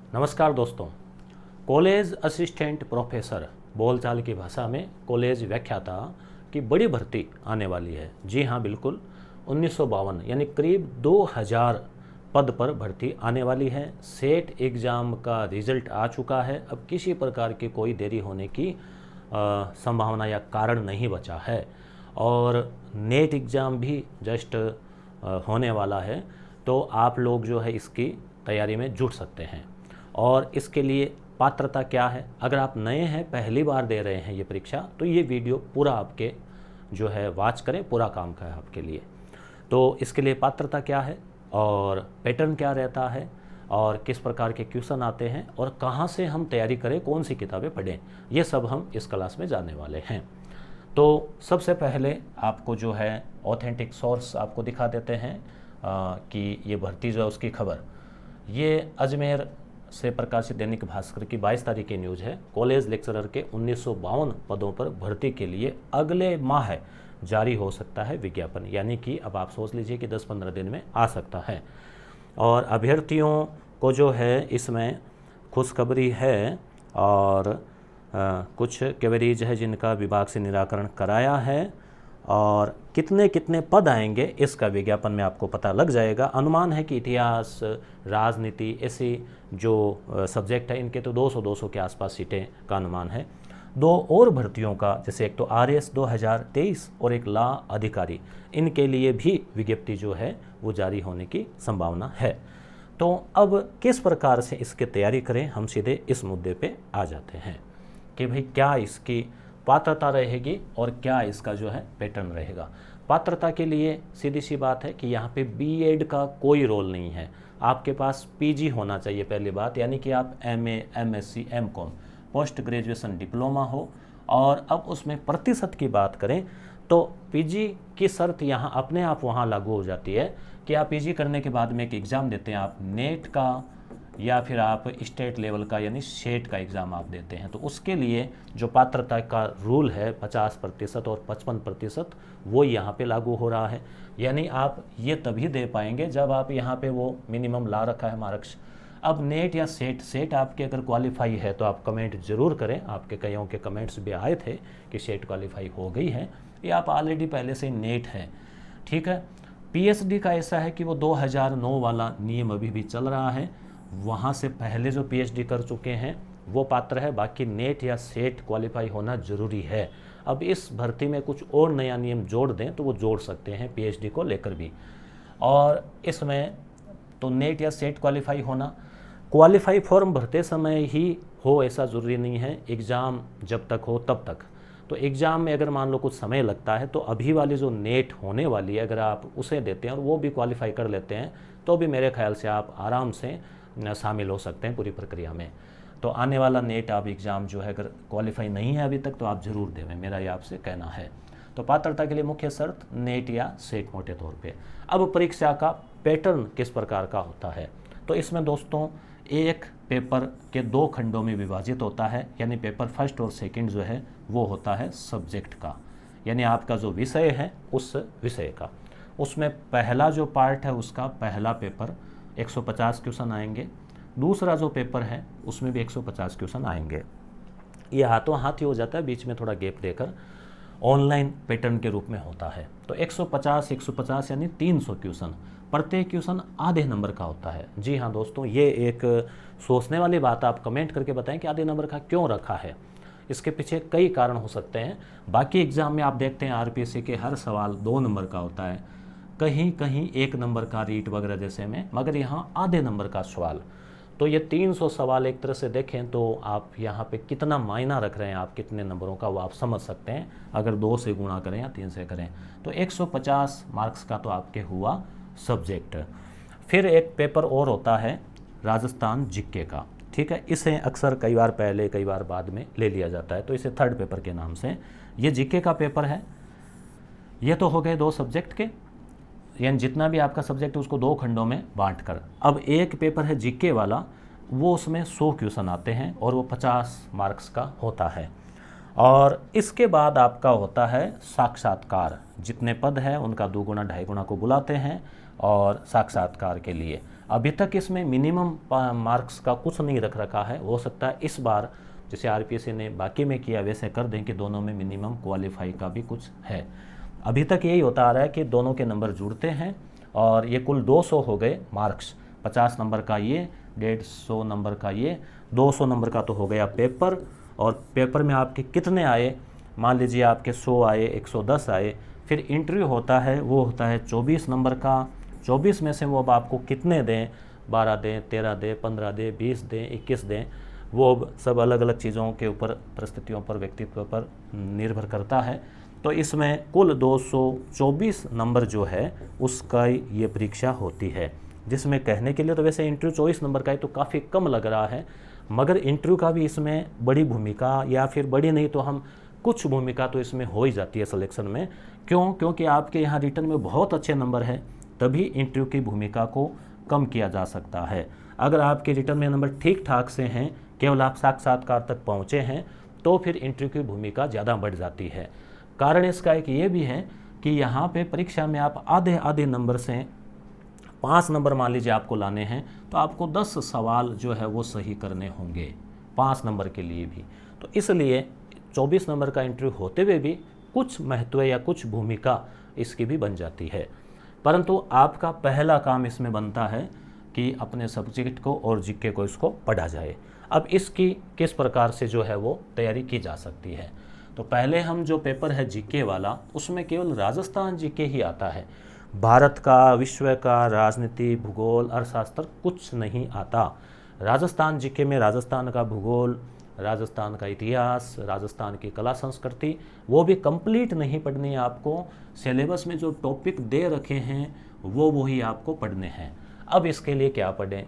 नमस्कार दोस्तों। College assistant professor बोलचाल की भाषा में कॉलेज व्याख्याता की बड़ी भर्ती आने वाली है। जी हाँ, बिल्कुल 1952 यानी करीब 2000 पद पर भर्ती आने वाली है। सेट एग्ज़ाम का रिज़ल्ट आ चुका है। अब किसी प्रकार की कोई देरी होने की संभावना या कारण नहीं बचा है। और नेट एग्ज़ाम भी जस्ट होने वाला है, तो आप लोग जो है इसकी तैयारी में जुट सकते हैं। और इसके लिए पात्रता क्या है? अगर आप नए हैं, पहली बार दे रहे हैं ये परीक्षा, तो ये वीडियो पूरा आपके जो है वॉच करें, पूरा काम का है आपके लिए। तो इसके लिए पात्रता क्या है और पैटर्न क्या रहता है और किस प्रकार के क्वेश्चन आते हैं और कहाँ से हम तैयारी करें, कौन सी किताबें पढ़ें, ये सब हम इस क्लास में जानने वाले हैं। तो सबसे पहले आपको जो है ऑथेंटिक सोर्स आपको दिखा देते हैं कि ये भर्ती जो है उसकी खबर। ये अजमेर से प्रकाशित दैनिक भास्कर की 22 तारीख की न्यूज़ है। कॉलेज लेक्चरर के 1952 पदों पर भर्ती के लिए अगले माह जारी हो सकता है विज्ञापन, यानी कि अब आप सोच लीजिए कि 10-15 दिन में आ सकता है। और अभ्यर्थियों को जो है इसमें खुशखबरी है और कुछ क्वेरीज है जिनका विभाग से निराकरण कराया है और कितने कितने पद आएंगे इसका विज्ञापन में आपको पता लग जाएगा। अनुमान है कि इतिहास, राजनीति, ऐसे जो सब्जेक्ट है इनके तो 200 के आसपास सीटें का अनुमान है। दो और भर्तियों का, जैसे एक तो RS 2023 और एक लॉ अधिकारी, इनके लिए भी विज्ञप्ति जो है वो जारी होने की संभावना है। तो अब किस प्रकार से इसकी तैयारी करें, हम सीधे इस मुद्दे पे आ जाते हैं कि भाई क्या इसकी पात्रता रहेगी और क्या इसका जो है पैटर्न रहेगा। पात्रता के लिए सीधी सी बात है कि यहाँ पे B.Ed का कोई रोल नहीं है। आपके पास PG होना चाहिए पहली बात, यानी कि आप MA, MSc, MCom, post graduation diploma हो। और अब उसमें प्रतिशत की बात करें तो PG की शर्त यहाँ अपने आप वहाँ लागू हो जाती है कि आप PG करने के बाद में एक एग्ज़ाम देते हैं, आप नेट का या फिर आप स्टेट लेवल का यानी सेट का एग्ज़ाम आप देते हैं, तो उसके लिए जो पात्रता का रूल है 50% और 55%, वो यहाँ पे लागू हो रहा है। यानी आप ये तभी दे पाएंगे जब आप यहाँ पे वो मिनिमम ला रखा है मार्क्स। अब नेट या सेट आपके अगर क्वालिफाई है तो आप कमेंट ज़रूर करें। आपके कईयों के कमेंट्स भी आए थे कि सेट क्वालिफाई हो गई है या आप ऑलरेडी पहले से नेट है, ठीक है। PhD का ऐसा है कि वो 2009 वाला नियम अभी भी चल रहा है। वहाँ से पहले जो PhD कर चुके हैं वो पात्र है, बाकी नेट या सेट क्वालिफाई होना ज़रूरी है। अब इस भर्ती में कुछ और नया नियम जोड़ दें तो वो जोड़ सकते हैं PhD को लेकर भी। और इसमें तो नेट या सेट क्वालिफाई होना, क्वालिफाई फॉर्म भरते समय ही हो ऐसा ज़रूरी नहीं है, एग्ज़ाम जब तक हो तब तक। तो एग्ज़ाम में अगर मान लो कुछ समय लगता है तो अभी वाली जो नेट होने वाली है अगर आप उसे देते हैं और वो भी क्वालिफाई कर लेते हैं तो भी मेरे ख्याल से आप आराम से शामिल हो सकते हैं पूरी प्रक्रिया में। तो आने वाला नेट आप एग्ज़ाम जो है अगर क्वालिफाई नहीं है अभी तक तो आप ज़रूर देवें, मेरा ये आपसे कहना है। तो पात्रता के लिए मुख्य शर्त नेट या सेट मोटे तौर पे। अब परीक्षा का पैटर्न किस प्रकार का होता है, तो इसमें दोस्तों एक पेपर के 2 खंडों में विभाजित होता है, यानी पेपर फर्स्ट और सेकंड जो है वो होता है सब्जेक्ट का, यानी आपका जो विषय है उस विषय का। उसमें पहला जो पार्ट है उसका पहला पेपर 150 क्वेश्चन आएंगे। दूसरा जो पेपर है उसमें भी 150 क्वेश्चन आएंगे। ये हाथों हाथ ही हो जाता है, बीच में थोड़ा गैप देकर ऑनलाइन पैटर्न के रूप में होता है। तो 150 यानी 300 क्वेश्चन, प्रत्येक क्वेश्चन आधे नंबर का होता है। जी हाँ दोस्तों, ये एक सोचने वाली बात, आप कमेंट करके बताएं कि आधे नंबर का क्यों रखा है। इसके पीछे कई कारण हो सकते हैं। बाकी एग्जाम में आप देखते हैं RPSC के हर सवाल 2 नंबर का होता है, कहीं कहीं 1 नंबर का रीट वगैरह जैसे में, मगर यहाँ आधे नंबर का सवाल। तो ये 300 सवाल एक तरह से देखें तो आप यहाँ पे कितना मायना रख रहे हैं, आप कितने नंबरों का वो आप समझ सकते हैं अगर 2 से गुणा करें या 3 से करें। तो 150 मार्क्स का तो आपके हुआ सब्जेक्ट। फिर एक पेपर और होता है राजस्थान GK का, ठीक है। इसे अक्सर कई बार पहले कई बार बाद में ले लिया जाता है, तो इसे थर्ड पेपर के नाम से। ये GK का पेपर है। ये तो हो गए 2 सब्जेक्ट के, यानी जितना भी आपका सब्जेक्ट है उसको 2 खंडों में बांट कर। अब एक पेपर है GK वाला, वो उसमें 100 क्वेश्चन आते हैं और वो 50 मार्क्स का होता है। और इसके बाद आपका होता है साक्षात्कार। जितने पद हैं उनका 2 गुना 2.5 गुना को बुलाते हैं और साक्षात्कार के लिए। अभी तक इसमें मिनिमम मार्क्स का कुछ नहीं रख रखा है। हो सकता है इस बार जैसे आरपीएससी ने बाकी में किया वैसे कर दें कि दोनों में मिनिमम क्वालिफाई का भी कुछ है। अभी तक यही होता आ रहा है कि दोनों के नंबर जुड़ते हैं और ये कुल 200 हो गए मार्क्स। 50 नंबर का ये, 150 नंबर का ये, 200 नंबर का तो हो गया पेपर। और पेपर में आपके कितने आए, मान लीजिए आपके 100 आए, 110 आए, फिर इंटरव्यू होता है, वो होता है 24 नंबर का। 24 में से वो अब आपको कितने दें, 12 दें, 13 दें, 15 दें, 20 दें, 21 दें, वो अब सब अलग अलग चीज़ों के ऊपर, परिस्थितियों पर, व्यक्तित्व पर निर्भर करता है। तो इसमें कुल 224 नंबर जो है उसका ये परीक्षा होती है, जिसमें कहने के लिए तो वैसे इंटरव्यू 24 नंबर का है तो काफ़ी कम लग रहा है, मगर इंटरव्यू का भी इसमें बड़ी भूमिका, या फिर बड़ी नहीं तो हम कुछ भूमिका तो इसमें हो ही जाती है सिलेक्शन में। क्यों? क्योंकि आपके यहाँ रिटर्न में बहुत अच्छे नंबर है, तभी इंटरव्यू की भूमिका को कम किया जा सकता है। अगर आपके रिटर्न में नंबर ठीक ठाक से हैं, केवल आप साक्षात्कार तक पहुँचे हैं, तो फिर इंटरव्यू की भूमिका ज़्यादा बढ़ जाती है। कारण इसका एक ये भी है कि यहाँ पे परीक्षा में आप आधे आधे नंबर से 5 नंबर मान लीजिए आपको लाने हैं, तो आपको 10 सवाल जो है वो सही करने होंगे 5 नंबर के लिए भी। तो इसलिए 24 नंबर का इंटरव्यू होते हुए भी कुछ महत्व या कुछ भूमिका इसकी भी बन जाती है। परंतु आपका पहला काम इसमें बनता है कि अपने सब्जेक्ट को और जीके को इसको पढ़ा जाए। अब इसकी किस प्रकार से जो है वो तैयारी की जा सकती है, तो पहले हम जो पेपर है जीके वाला, उसमें केवल राजस्थान जीके ही आता है। भारत का, विश्व का, राजनीति, भूगोल, अर्थशास्त्र कुछ नहीं आता। राजस्थान जीके में राजस्थान का भूगोल, राजस्थान का इतिहास, राजस्थान की कला संस्कृति, वो भी कंप्लीट नहीं पढ़नी है आपको। सिलेबस में जो टॉपिक दे रखे हैं वो ही आपको पढ़ने हैं। अब इसके लिए क्या पढ़ें,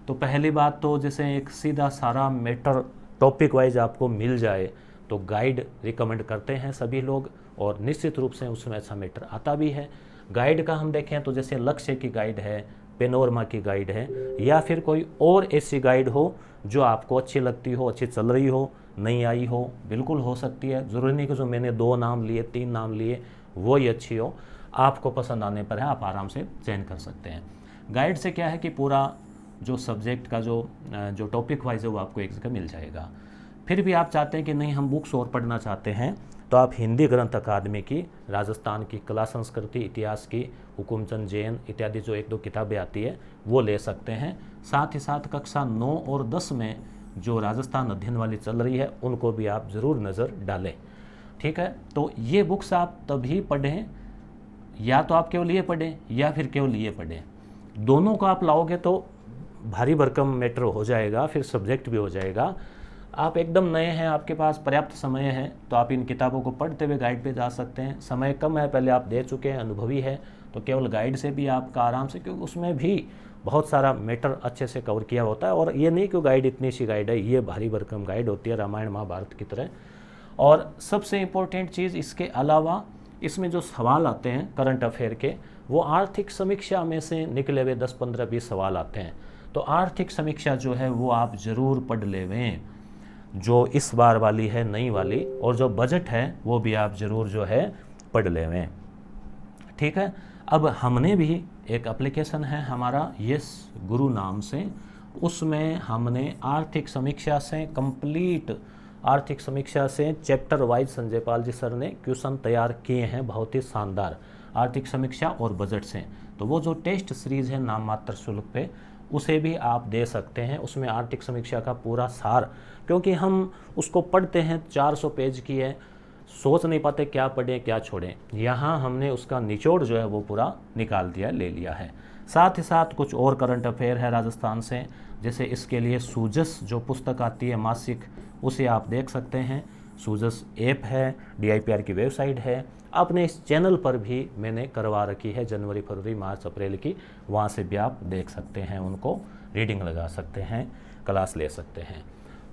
तो पहली बात तो जैसे एक सीधा सारा मैटर टॉपिक वाइज आपको मिल जाए तो गाइड रिकमेंड करते हैं सभी लोग, और निश्चित रूप से उसमें अच्छा मैटर आता भी है। गाइड का हम देखें तो जैसे लक्ष्य की गाइड है, पेनोरमा की गाइड है, या फिर कोई और ऐसी गाइड हो जो आपको अच्छी लगती हो, अच्छी चल रही हो, नहीं आई हो, बिल्कुल हो सकती है। ज़रूरी नहीं कि जो मैंने 2 नाम लिए, 3 नाम लिए वो ही अच्छी हो, आपको पसंद आने पर है आप आराम से चयन कर सकते हैं। गाइड से क्या है कि पूरा जो सब्जेक्ट का जो टॉपिक वाइज है वो आपको एक जगह मिल जाएगा। फिर भी आप चाहते हैं कि नहीं हम बुक्स और पढ़ना चाहते हैं, तो आप हिंदी ग्रंथ अकादमी की राजस्थान की कला संस्कृति, इतिहास की हुकुमचंद जैन इत्यादि जो 1-2 किताबें आती है वो ले सकते हैं। साथ ही साथ कक्षा 9 और 10 में जो राजस्थान अध्ययन वाली चल रही है उनको भी आप ज़रूर नज़र डालें। ठीक है, तो ये बुक्स आप तभी पढ़ें, या तो आप केवल ये पढ़ें या फिर केवल ये पढ़ें। दोनों को आप लाओगे तो भारी भरकम मैटर हो जाएगा, फिर सब्जेक्ट भी हो जाएगा। आप एकदम नए हैं, आपके पास पर्याप्त समय है, तो आप इन किताबों को पढ़ते हुए गाइड पे जा सकते हैं। समय कम है, पहले आप दे चुके हैं, अनुभवी है, तो केवल गाइड से भी आपका आराम से, क्योंकि उसमें भी बहुत सारा मैटर अच्छे से कवर किया होता है। और ये नहीं कि गाइड इतनी सी गाइड है, ये भारी भरकम गाइड होती है रामायण महाभारत की तरह। और सबसे इम्पोर्टेंट चीज़ इसके अलावा इसमें जो सवाल आते हैं करंट अफेयर के, वो आर्थिक समीक्षा में से निकले हुए 10, 15, 20 सवाल आते हैं। तो आर्थिक समीक्षा जो है वो आप ज़रूर पढ़ लेवें, जो इस बार वाली है नई वाली, और जो बजट है वो भी आप ज़रूर जो है पढ़ लेवें। ठीक है, अब हमने भी एक एप्लीकेशन है हमारा यस गुरु नाम से, उसमें हमने आर्थिक समीक्षा से कंप्लीट आर्थिक समीक्षा से chapter wise Sanjay Pal ji sir ने क्वेश्चन तैयार किए हैं, बहुत ही शानदार आर्थिक समीक्षा और बजट से। तो वो जो टेस्ट सीरीज़ है नाम मात्र शुल्क पे, उसे भी आप दे सकते हैं। उसमें आर्थिक समीक्षा का पूरा सार, क्योंकि हम उसको पढ़ते हैं 400 पेज की है, सोच नहीं पाते क्या पढ़ें क्या छोड़ें, यहाँ हमने उसका निचोड़ जो है वो पूरा निकाल दिया, ले लिया है। साथ ही साथ कुछ और करंट अफेयर है राजस्थान से, जैसे इसके लिए सूजस जो पुस्तक आती है मासिक, उसे आप देख सकते हैं। सूजस ऐप है, DIPR की वेबसाइट है, अपने इस चैनल पर भी मैंने करवा रखी है जनवरी, फरवरी, मार्च, अप्रैल की, वहाँ से भी आप देख सकते हैं, उनको रीडिंग लगा सकते हैं, क्लास ले सकते हैं।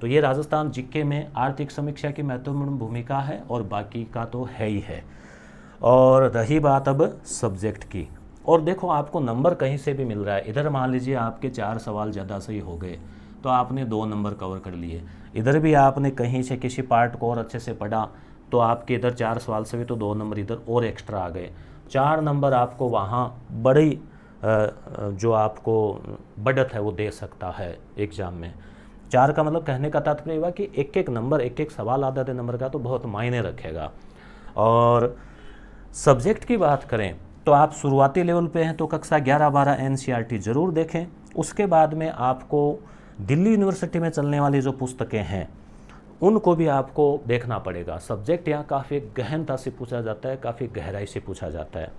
तो ये राजस्थान जीके में आर्थिक समीक्षा की महत्वपूर्ण भूमिका है, और बाकी का तो है ही है। और रही बात अब सब्जेक्ट की, और देखो आपको नंबर कहीं से भी मिल रहा है। इधर मान लीजिए आपके 4 सवाल ज़्यादा सही हो गए तो आपने 2 नंबर कवर कर लिए, इधर भी आपने कहीं से किसी पार्ट को और अच्छे से पढ़ा तो आपके इधर 4 सवाल से भी तो 2 नंबर इधर और एक्स्ट्रा आ गए। 4 नंबर आपको वहाँ बड़ी जो आपको बढ़त है वो दे सकता है एग्ज़ाम में। 4 का मतलब कहने का तात्पर्य हुआ कि एक एक नंबर, एक एक सवाल आधे नंबर का तो बहुत मायने रखेगा। और सब्जेक्ट की बात करें तो आप शुरुआती लेवल पे हैं तो कक्षा 11-12 एनसीईआरटी ज़रूर देखें। उसके बाद में आपको दिल्ली यूनिवर्सिटी में चलने वाली जो पुस्तकें हैं उनको भी आपको देखना पड़ेगा। सब्जेक्ट यहाँ काफ़ी गहनता से पूछा जाता है, काफ़ी गहराई से पूछा जाता है।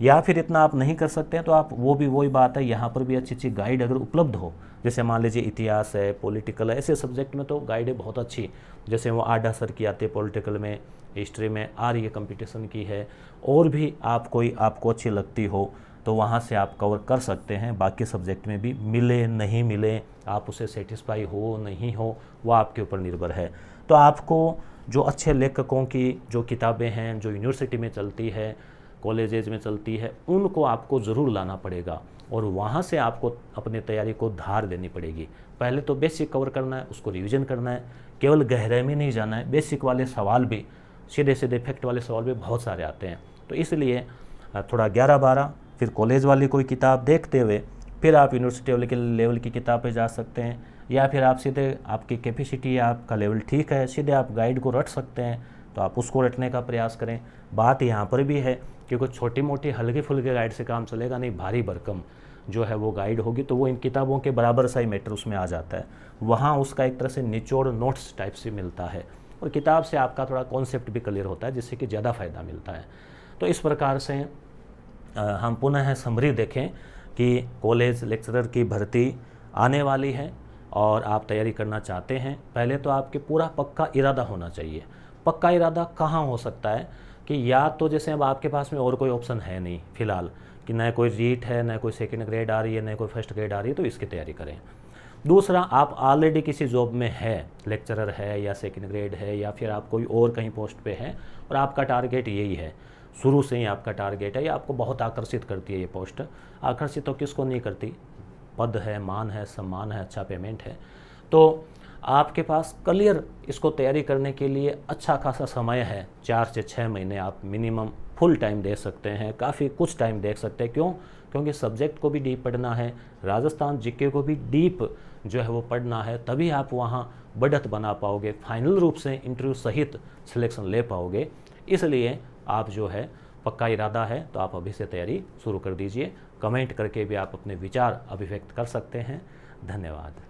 या फिर इतना आप नहीं कर सकते हैं तो आप वही बात है, यहाँ पर भी अच्छी गाइड अगर उपलब्ध हो, जैसे मान लीजिए इतिहास है, पॉलिटिकल है, ऐसे सब्जेक्ट में तो गाइडें बहुत अच्छी, जैसे वो आडा सर की आती है पॉलिटिकल में, हिस्ट्री में आ रही है कंपटीशन की है, और भी आपको अच्छी लगती हो तो वहाँ से आप कवर कर सकते हैं। बाकी सब्जेक्ट में भी मिले नहीं मिले, आप उसे सेटिस्फाई हो नहीं हो, वो आपके ऊपर निर्भर है। तो आपको जो अच्छे लेखकों की जो किताबें हैं, जो यूनिवर्सिटी में चलती है, कॉलेजेज में चलती है, उनको आपको ज़रूर लाना पड़ेगा और वहाँ से आपको अपनी तैयारी को धार देनी पड़ेगी। पहले तो बेसिक कवर करना है, उसको रिवीजन करना है, केवल गहराई में नहीं जाना है। बेसिक वाले सवाल भी, सीधे फैक्ट वाले सवाल भी बहुत सारे आते हैं, तो इसलिए थोड़ा 11-12 फिर कॉलेज वाली कोई किताब देखते हुए फिर आप यूनिवर्सिटी लेवल की किताब पे जा सकते हैं, या फिर आप सीधे, आपकी कैपेसिटी, आपका लेवल ठीक है, सीधे आप गाइड को रट सकते हैं तो आप उसको रटने का प्रयास करें। बात यहाँ पर भी है कि कुछ छोटी मोटी हल्के फुल्के गाइड से काम चलेगा नहीं, भारी भरकम जो है वो गाइड होगी तो वो इन किताबों के बराबर सा ही मैटर उसमें आ जाता है। वहाँ उसका एक तरह से निचोड़ नोट्स टाइप से मिलता है और किताब से आपका थोड़ा कॉन्सेप्ट भी क्लियर होता है, जिससे कि ज़्यादा फ़ायदा मिलता है। तो इस प्रकार से हम पुनः समरी देखें कि कॉलेज लेक्चरर की भर्ती आने वाली है और आप तैयारी करना चाहते हैं, पहले तो आपके पूरा पक्का इरादा होना चाहिए। पक्का इरादा कहाँ हो सकता है कि या तो जैसे अब आपके पास में और कोई ऑप्शन है नहीं फ़िलहाल, कि न कोई रीट है, न कोई सेकंड ग्रेड आ रही है, न कोई फर्स्ट ग्रेड आ रही है, तो इसकी तैयारी करें। दूसरा, आप ऑलरेडी किसी जॉब में है, लेक्चरर है या सेकंड ग्रेड है, या फिर आप कोई और कहीं पोस्ट पे हैं और आपका टारगेट यही है, शुरू से ही आपका टारगेट है, या आपको बहुत आकर्षित करती है ये पोस्ट। आकर्षित तो किसको नहीं करती, पद है, मान है, सम्मान है, अच्छा पेमेंट है, तो आपके पास क्लियर इसको तैयारी करने के लिए अच्छा खासा समय है। 4 से 6 महीने आप मिनिमम फुल टाइम दे सकते हैं, काफ़ी कुछ टाइम दे सकते हैं। क्यों? क्योंकि सब्जेक्ट को भी डीप पढ़ना है, राजस्थान जीके को भी डीप जो है वो पढ़ना है, तभी आप वहाँ बढ़त बना पाओगे, फाइनल रूप से इंटरव्यू सहित सिलेक्शन ले पाओगे। इसलिए आप जो है पक्का इरादा है तो आप अभी से तैयारी शुरू कर दीजिए। कमेंट करके भी आप अपने विचार अभिव्यक्त कर सकते हैं। धन्यवाद।